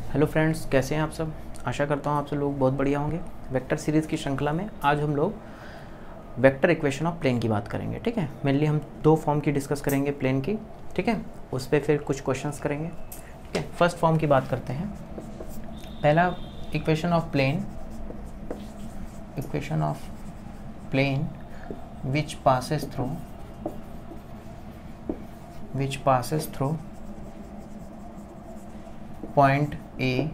Hello friends, कैसे हैं आप सब। आशा करता हूँ आप सब लोग बहुत बढ़िया होंगे। वेक्टर सीरीज़ की श्रृंखला में आज हम लोग वेक्टर इक्वेशन ऑफ प्लेन की बात करेंगे। ठीक है, मेनली हम दो फॉर्म की डिस्कस करेंगे प्लेन की। ठीक है, उस पर फिर कुछ क्वेश्चंस करेंगे। ठीक है, फर्स्ट फॉर्म की बात करते हैं। पहला equation of plane which passes through point A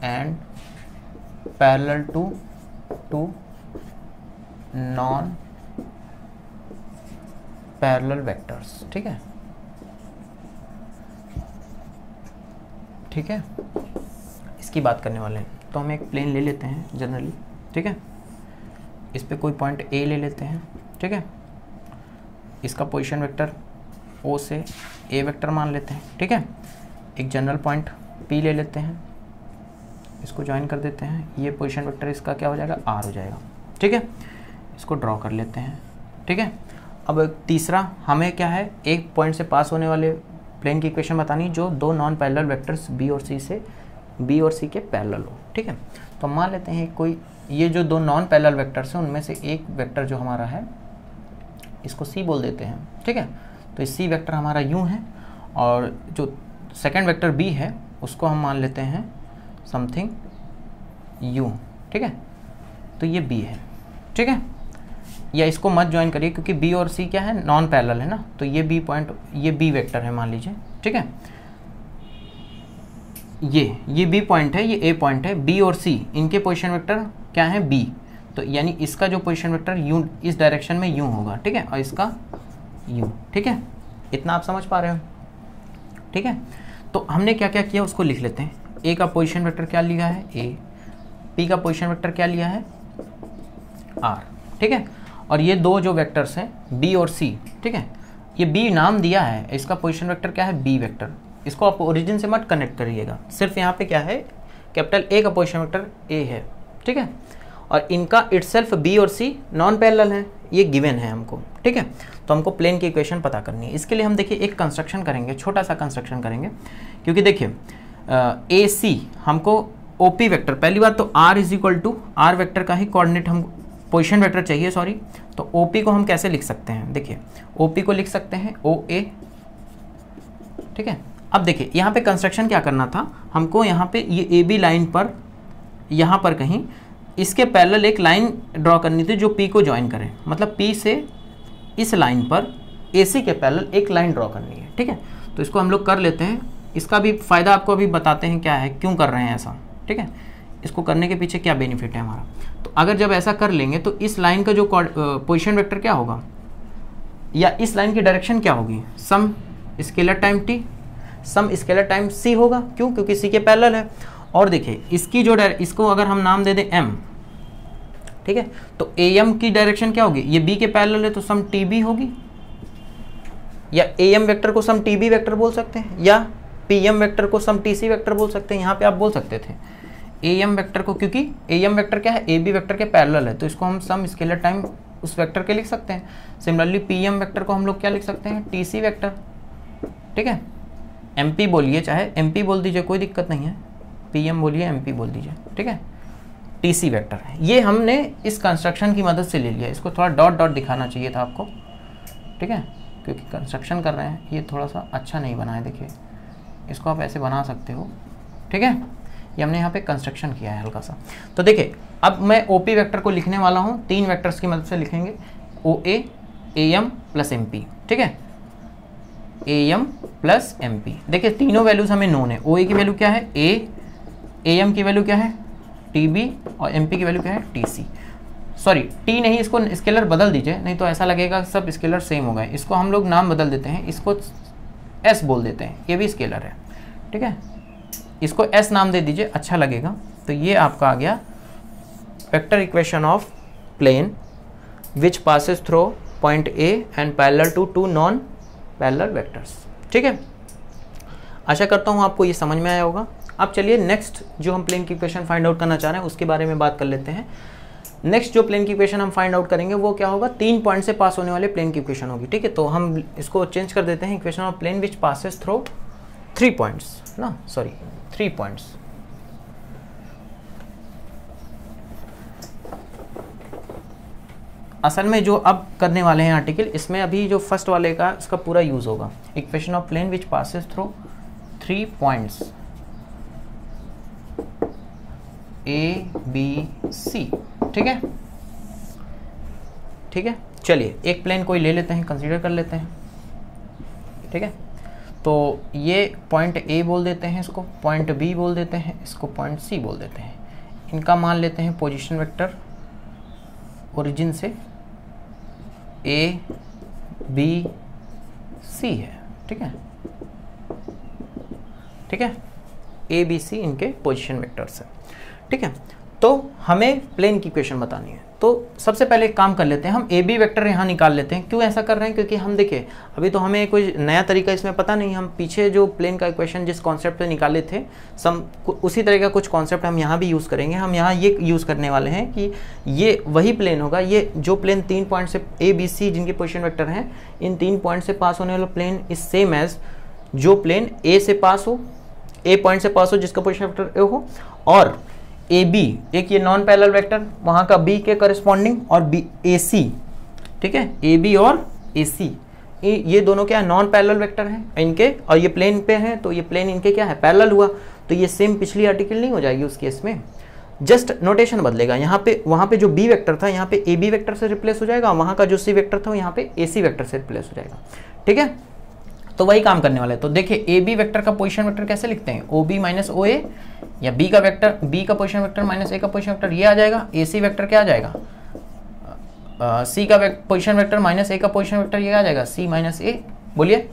and parallel to two non parallel vectors। ठीक है, इसकी बात करने वाले हैं। तो हम एक प्लेन ले लेते हैं जनरली। ठीक है, इस पे कोई पॉइंट A ले लेते हैं। ठीक है, इसका पोजीशन वेक्टर O से A वेक्टर मान लेते हैं। ठीक है, एक जनरल पॉइंट P ले लेते हैं, इसको ज्वाइन कर देते हैं। ये पोजीशन वेक्टर इसका क्या हो जाएगा, R हो जाएगा। ठीक है, इसको ड्रॉ कर लेते हैं। ठीक है, अब तीसरा हमें क्या है, एक पॉइंट से पास होने वाले प्लेन की इक्वेशन बतानी जो दो नॉन पैरेलल वेक्टर्स B और C के पैरेलल हो। ठीक है, तो मान लेते हैं कोई ये जो दो नॉन पैरेलल वेक्टर्स हैं उनमें से एक वेक्टर जो हमारा है इसको C बोल देते हैं। ठीक है, तो C वेक्टर हमारा यूँ है और जो सेकेंड वेक्टर B है उसको हम मान लेते हैं समथिंग U। ठीक है, तो ये B है। ठीक है, या इसको मत ज्वाइन करिए क्योंकि B और C क्या है, नॉन पैरेलल है ना। तो ये B पॉइंट, ये B वेक्टर है मान लीजिए। ठीक है, ये B पॉइंट है, ये A पॉइंट है। B और C इनके पोजीशन वेक्टर क्या है, B। तो यानी इसका जो पोजीशन वेक्टर U इस डायरेक्शन में U होगा। ठीक है, और इसका U। ठीक है, इतना आप समझ पा रहे हो। ठीक है, तो हमने क्या क्या किया उसको लिख लेते हैं। A का पोजीशन वेक्टर क्या लिया है, A। P का पोजीशन वेक्टर क्या लिया है, R। ठीक है, और ये दो जो वेक्टर्स हैं B और C। ठीक है, ये B नाम दिया है, इसका पोजीशन वेक्टर क्या है, B वेक्टर। इसको आप ओरिजिन से मत कनेक्ट करिएगा, सिर्फ यहाँ पे क्या है, कैपिटल A का पोजीशन वेक्टर A है। ठीक है, और इनका इटसेल्फ B और C नॉन पैरेलल है, ये गिवन है हमको। ठीक है, तो हमको प्लेन की इक्वेशन पता करनी है। इसके लिए हम देखिए एक कंस्ट्रक्शन करेंगे, छोटा सा कंस्ट्रक्शन करेंगे। क्योंकि देखिए AC हमको OP वेक्टर, पहली बात तो R is equal to R vector का ही कोऑर्डिनेट हम पोजीशन वेक्टर चाहिए, सॉरी। तो OP को हम कैसे लिख सकते हैं, देखिए OP को लिख सकते हैं OA। ठीक है, अब देखिए यहाँ पे कंस्ट्रक्शन क्या करना था हमको, यहाँ पे ये AB लाइन पर यहाँ पर कहीं इसके पैरेलल एक लाइन ड्रॉ करनी थी जो P को ज्वाइन करे। मतलब P से इस लाइन पर AC के पैरेलल एक लाइन ड्रॉ करनी है। ठीक है, तो इसको हम लोग कर लेते हैं। इसका भी फ़ायदा आपको अभी बताते हैं क्या है, क्यों कर रहे हैं ऐसा। ठीक है, इसको करने के पीछे क्या बेनिफिट है हमारा। तो अगर जब ऐसा कर लेंगे तो इस लाइन का जो पोजीशन वेक्टर क्या होगा, या इस लाइन की डायरेक्शन क्या होगी, some scalar time T, some scalar time C होगा। क्यों, क्योंकि C के पैरेलल है। और देखिए इसकी जो इसको अगर हम नाम दे दें M। ठीक है, तो AM की डायरेक्शन क्या होगी, ये B के पैरेलल है तो सम TB होगी, या AM वेक्टर को सम TB वेक्टर बोल सकते हैं, या PM वेक्टर को सम TC वेक्टर बोल सकते हैं। यहाँ पे आप बोल सकते थे AM वेक्टर को, क्योंकि AM वेक्टर क्या है, AB वेक्टर के पैरेलल है, तो इसको हम सम स्केलर टाइम उस वेक्टर के लिख सकते हैं। सिमिलरली PM वेक्टर को हम लोग क्या लिख सकते हैं, TC वेक्टर। ठीक है, MP बोलिए, चाहे MP बोल दीजिए, कोई दिक्कत नहीं है। PM बोलिए, MP बोल दीजिए। ठीक है, TC वेक्टर है। ये हमने इस कंस्ट्रक्शन की मदद से ले लिया। इसको थोड़ा डॉट डॉट दिखाना चाहिए था आपको। ठीक है, क्योंकि कंस्ट्रक्शन कर रहे हैं, ये थोड़ा सा अच्छा नहीं बना है। देखिए इसको आप ऐसे बना सकते हो। ठीक है, ये हमने यहाँ पे कंस्ट्रक्शन किया है हल्का सा। तो देखिए अब मैं OP वेक्टर को लिखने वाला हूँ, तीन वेक्टर्स की मदद से लिखेंगे, OA AM प्लस MP। ठीक है, AM प्लस MP। देखिए तीनों वैल्यूज हमें नोन है। OA की वैल्यू क्या है, A, AM की वैल्यू क्या है, TB, और MP की वैल्यू क्या है, TC। सॉरी T नहीं, इसको स्केलर बदल दीजिए, नहीं तो ऐसा लगेगा सब स्केलर सेम हो गए। इसको हम लोग नाम बदल देते हैं, इसको S बोल देते हैं, ये भी स्केलर है। ठीक है, इसको S नाम दे दीजिए, अच्छा लगेगा। तो ये आपका आ गया vector equation of plane which passes through point A and parallel to two non parallel vectors. ठीक है, आशा करता हूँ आपको ये समझ में आया होगा। अब चलिए नेक्स्ट जो हम प्लेन की इक्वेशन फाइंड आउट करना चाह रहे हैं उसके बारे में बात कर लेते हैं। नेक्स्ट जो प्लेन की इक्वेशन हम फाइंड आउट करेंगे वो क्या होगा, 3 पॉइंट से पास होने वाले प्लेन की इक्वेशन होगी। ठीक है, तो हम इसको चेंज कर देते हैं, equation of plane which passes through 3 points ना, सॉरी 3 पॉइंट्स। असल में जो अब करने वाले हैं आर्टिकल, इसमें अभी जो फर्स्ट वाले का इसका पूरा यूज होगा। Equation of plane which passes through 3 points A B C, ठीक है, ठीक है। चलिए एक प्लेन कोई ले लेते हैं, कंसीडर कर लेते हैं, ठीक है। तो ये पॉइंट ए बोल देते हैं, इसको पॉइंट बी बोल देते हैं, इसको पॉइंट सी बोल देते हैं। इनका मान लेते हैं पोजीशन वेक्टर ओरिजिन से ए बी सी है, ठीक है, ठीक है। ए बी सी इनके पोजीशन वेक्टर्स है, ठीक है। तो हमें प्लेन की इक्वेशन बतानी है, तो सबसे पहले एक काम कर लेते हैं, हम ए बी वेक्टर यहाँ निकाल लेते हैं। क्यों ऐसा कर रहे हैं? क्योंकि हम देखिए अभी तो हमें कोई नया तरीका इसमें पता नहीं, हम पीछे जो प्लेन का इक्वेशन जिस कॉन्सेप्ट पे निकाले थे उसी तरह का कुछ कॉन्सेप्ट हम यहाँ भी यूज़ करेंगे। हम यहाँ ये यूज़ करने वाले हैं कि ये वही प्लेन होगा, ये जो प्लेन 3 पॉइंट से ए बी सी जिनके पोजिशन वेक्टर हैं, इन 3 पॉइंट से पास होने वाला प्लेन इज सेम एज जो प्लेन ए से पास हो, ए पॉइंट से पास हो जिसका पोजिशन वेक्टर ए हो, और ए बी एक ये नॉन पैरेलल वेक्टर वहाँ का बी के करस्पॉन्डिंग, और बी ए सी, ठीक है, ए बी और ए सी ये दोनों क्या है? नॉन पैरेलल वेक्टर हैं इनके, और ये प्लेन पे हैं तो ये प्लेन इनके क्या है? पैरेलल हुआ। तो ये सेम पिछली आर्टिकल नहीं हो जाएगी उस केस में, जस्ट नोटेशन बदलेगा। यहाँ पे वहाँ पे जो बी वेक्टर था यहाँ पे ए बी वेक्टर से रिप्लेस हो जाएगा, वहाँ का जो सी वेक्टर था यहाँ पे ए सी वेक्टर से रिप्लेस हो जाएगा, ठीक है। तो वही काम करने वाला है। तो देखिए ए बी वेक्टर का पोजीशन वेक्टर कैसे लिखते हैं? ओ बी माइनस ओ ए, या बी का वेक्टर, बी का पोजीशन वेक्टर माइनस ए का पोजीशन वेक्टर ये आ जाएगा। ए सी वेक्टर क्या आ जाएगा? सी का पोजीशन वेक्टर माइनस ए का पोजीशन वेक्टर ये आ जाएगा, सी माइनस ए। बोलिए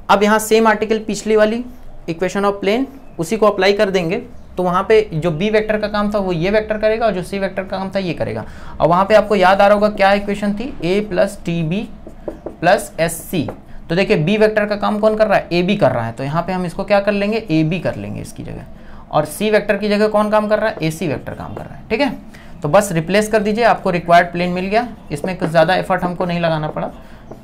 अब यहाँ सेम आर्टिकल पिछली वाली इक्वेशन ऑफ प्लेन उसी को अप्लाई कर देंगे, तो वहाँ पे जो बी वेक्टर का काम था वो ये वेक्टर करेगा, और जो सी वेक्टर का काम था ये करेगा। और वहाँ पे आपको याद आ रहा होगा क्या इक्वेशन थी? A plus T B plus S C. तो देखिए बी वेक्टर का काम कौन कर रहा है? ए बी कर रहा है, तो यहाँ पे हम इसको क्या कर लेंगे? ए बी कर लेंगे इसकी जगह। और सी वेक्टर की जगह कौन काम कर रहा है? ए सी वेक्टर काम कर रहा है, ठीक है। तो बस रिप्लेस कर दीजिए, आपको रिक्वायर्ड प्लेन मिल गया। इसमें कुछ ज़्यादा एफर्ट हमको नहीं लगाना पड़ा,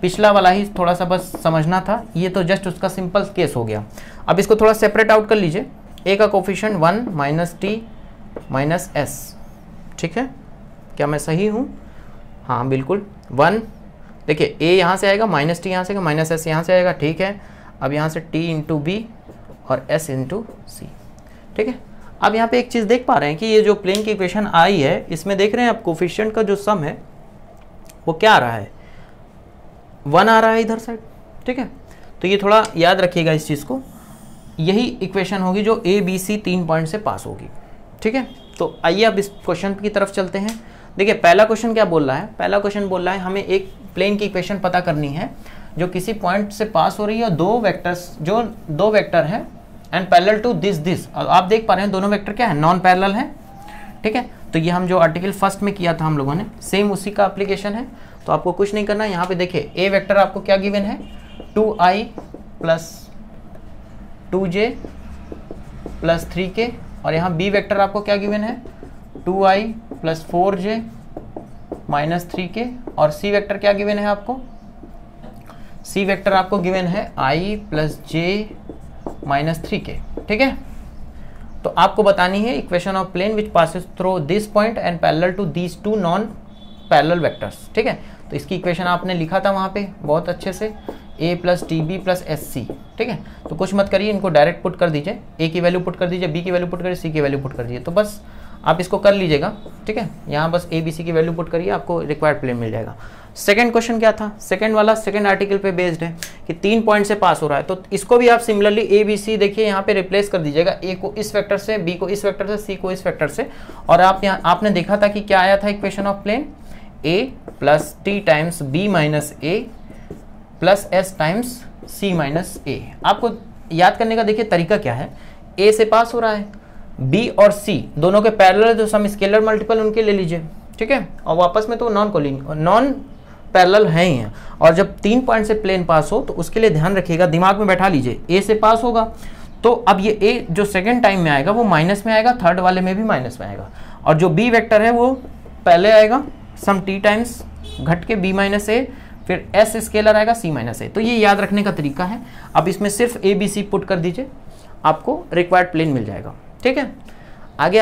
पिछला वाला ही थोड़ा सा बस समझना था, ये तो जस्ट उसका सिंपल केस हो गया। अब इसको थोड़ा सेपरेट आउट कर लीजिए। ए का coefficient 1 minus T minus S, ठीक है, क्या मैं सही हूँ? हाँ बिल्कुल 1। देखिए ए यहाँ से आएगा, माइनस टी यहाँ से आएगा, माइनस एस यहाँ से आएगा, ठीक है। अब यहाँ से टी इंटू बी और एस इंटू सी, ठीक है। अब यहाँ पे एक चीज़ देख पा रहे हैं कि ये जो प्लेन की इक्वेशन आई है इसमें देख रहे हैं आप कोफिशिएंट का जो सम है वो क्या आ रहा है? 1 आ रहा है इधर साइड, ठीक है। तो ये थोड़ा याद रखिएगा इस चीज़ को, यही इक्वेशन होगी जो ए बी सी 3 पॉइंट से पास होगी, ठीक है। तो आइए अब इस क्वेश्चन की तरफ चलते हैं। देखिए पहला क्वेश्चन क्या बोल रहा है? पहला क्वेश्चन बोल रहा है हमें एक प्लेन की इक्वेशन पता करनी है जो किसी पॉइंट से पास हो रही है, दो वेक्टर है एंड पैरेलल टू दिस। और आप देख पा रहे हैं दोनों वेक्टर क्या है? नॉन पैरेलल है, ठीक है। तो ये हम जो आर्टिकल फर्स्ट में किया था हम लोगों ने, सेम उसी का एप्लीकेशन है। तो आपको कुछ नहीं करना है, यहाँ पे देखिए ए वेक्टर आपको क्या गिवन है? 2i plus 2j plus 3k, और यहाँ बी वेक्टर आपको क्या गिवन है? 2i plus 4j minus 3k, और सी वेक्टर क्या गिवन है आपको? सी वेक्टर आपको गिवन है i plus j minus 3k, ठीक है। तो आपको बतानी है equation of plane which passes through this point and parallel to these two non parallel vectors, ठीक है। तो इसकी इक्वेशन आपने लिखा था वहाँ पे बहुत अच्छे से, a plus T B plus S C, ठीक है। तो कुछ मत करिए, इनको डायरेक्ट पुट कर दीजिए, a की वैल्यू पुट कर दीजिए, b की वैल्यू पुट करिए, c की वैल्यू पुट कर दीजिए। तो बस आप इसको कर लीजिएगा, ठीक है। यहाँ बस a b c की वैल्यू पुट करिए, आपको रिक्वायर्ड प्लेन मिल जाएगा। सेकंड क्वेश्चन क्या था? सेकंड वाला सेकंड आर्टिकल पे बेस्ड है कि 3 पॉइंट से पास हो रहा है, तो इसको भी आप सिमिलरली ए बी सी देखिए यहाँ पे रिप्लेस कर दीजिएगा, ए को इस वेक्टर से, बी को इस वेक्टर से, सी को इस वेक्टर से। और आप यहाँ आपने देखा था कि क्या आया था equation of plane? A plus T times B minus A plus S times C minus A. आपको याद करने का देखिए तरीका क्या है, ए से पास हो रहा है, बी और सी दोनों के पैरेलल जो सम स्केलर मल्टीपल उनके ले लीजिए, ठीक है। और वापस में तो नॉन पैरेलल हैं ही हैं। और जब 3 पॉइंट से प्लेन पास हो तो उसके लिए ध्यान रखिएगा, दिमाग में बैठा लीजिए, ए से पास होगा तो अब ये ए जो सेकंड टाइम में आएगा वो माइनस में आएगा, थर्ड वाले में भी माइनस में आएगा। और जो बी वेक्टर है वो पहले आएगा सम टी टाइम्स घट के बी माइनस ए फिर एस स्केलर आएगा सी माइनस ए। तो ये याद रखने का तरीका है। अब इसमें सिर्फ ए बी सी पुट कर दीजिए, आपको रिक्वायर्ड प्लेन मिल जाएगा। ठीक है, आगे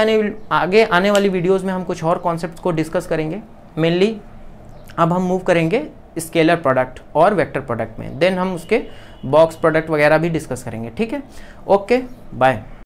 आने वाली वीडियोस में हम कुछ और कॉन्सेप्ट्स को डिस्कस करेंगे। मेनली अब हम मूव करेंगे स्केलर प्रोडक्ट और वेक्टर प्रोडक्ट में, देन हम उसके बॉक्स प्रोडक्ट वगैरह भी डिस्कस करेंगे। ठीक है, ओके बाय।